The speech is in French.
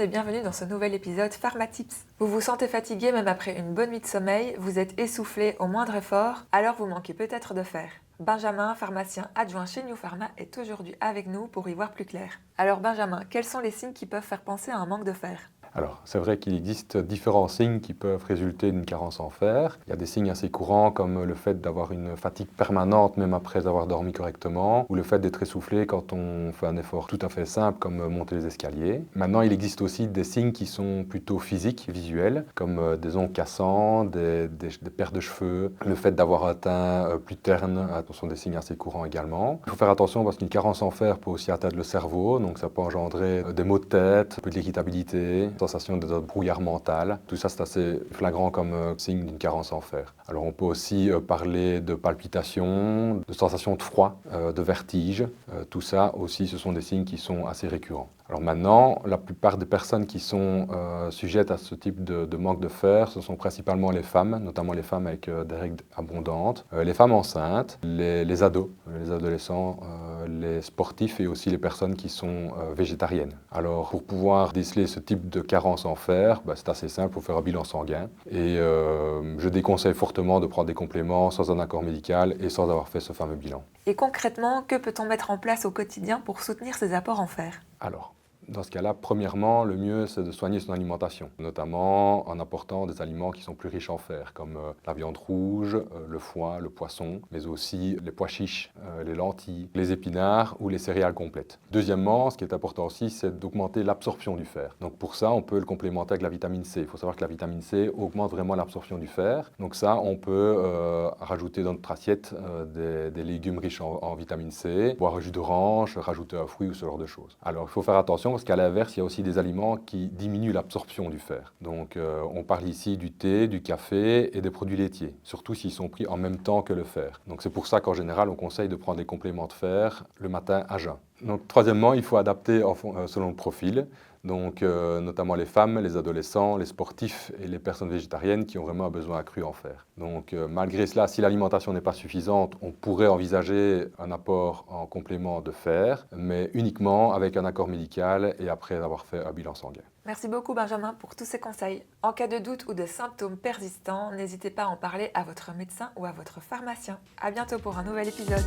et bienvenue dans ce nouvel épisode Pharmatips. Vous vous sentez fatigué même après une bonne nuit de sommeil, vous êtes essoufflé au moindre effort, alors vous manquez peut-être de fer. Benjamin, pharmacien adjoint chez New Pharma, est aujourd'hui avec nous pour y voir plus clair. Alors Benjamin, quels sont les signes qui peuvent faire penser à un manque de fer ? Alors, c'est vrai qu'il existe différents signes qui peuvent résulter d'une carence en fer. Il y a des signes assez courants comme le fait d'avoir une fatigue permanente même après avoir dormi correctement, ou le fait d'être essoufflé quand on fait un effort tout à fait simple comme monter les escaliers. Maintenant, il existe aussi des signes qui sont plutôt physiques, visuels, comme des ongles cassants, des pertes de cheveux, le fait d'avoir un teint plus terne, ce sont des signes assez courants également. Il faut faire attention parce qu'une carence en fer peut aussi atteindre le cerveau, donc ça peut engendrer des maux de tête, un peu de l'irritabilité, sensation de brouillard mental. Tout ça, c'est assez flagrant comme signe d'une carence en fer. Alors, on peut aussi parler de palpitations, de sensations de froid, de vertige. Tout ça aussi, ce sont des signes qui sont assez récurrents. Alors maintenant, la plupart des personnes qui sont sujettes à ce type de manque de fer, ce sont principalement les femmes, notamment les femmes avec des règles abondantes, les femmes enceintes, les ados, les adolescents, les sportifs et aussi les personnes qui sont végétariennes. Alors, pour pouvoir déceler ce type de carence en fer, c'est assez simple, il faut faire un bilan sanguin. Et je déconseille fortement de prendre des compléments sans un accord médical et sans avoir fait ce fameux bilan. Et concrètement, que peut-on mettre en place au quotidien pour soutenir ces apports en fer ? Alors, dans ce cas-là, premièrement, le mieux, c'est de soigner son alimentation, notamment en apportant des aliments qui sont plus riches en fer, comme la viande rouge, le foie, le poisson, mais aussi les pois chiches, les lentilles, les épinards ou les céréales complètes. Deuxièmement, ce qui est important aussi, c'est d'augmenter l'absorption du fer. Donc pour ça, on peut le complémenter avec la vitamine C. Il faut savoir que la vitamine C augmente vraiment l'absorption du fer. Donc ça, on peut rajouter dans notre assiette des légumes riches en vitamine C, boire un jus d'orange, rajouter un fruit ou ce genre de choses. Alors il faut faire attention parce qu'à l'inverse, il y a aussi des aliments qui diminuent l'absorption du fer. Donc on parle ici du thé, du café et des produits laitiers, surtout s'ils sont pris en même temps que le fer. Donc c'est pour ça qu'en général, on conseille de prendre des compléments de fer le matin à jeun. Donc troisièmement, il faut adapter selon le profil. Donc notamment les femmes, les adolescents, les sportifs et les personnes végétariennes qui ont vraiment un besoin accru en fer. Donc malgré cela, si l'alimentation n'est pas suffisante, on pourrait envisager un apport en complément de fer, mais uniquement avec un accord médical et après avoir fait un bilan sanguin. Merci beaucoup Benjamin pour tous ces conseils. En cas de doute ou de symptômes persistants, n'hésitez pas à en parler à votre médecin ou à votre pharmacien. À bientôt pour un nouvel épisode.